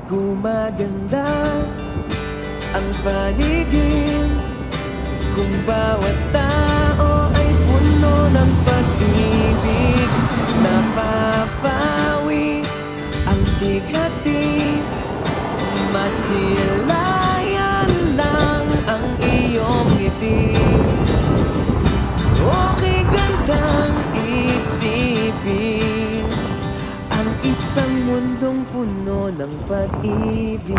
Gumaganda ang paligid kung bawat tao ay puno ng pag-ibig. Napapawi ang bighati, masilayan lang ang iyong ngiti. Okay gandang isipin ang isang mundong puno ng pag-ibig.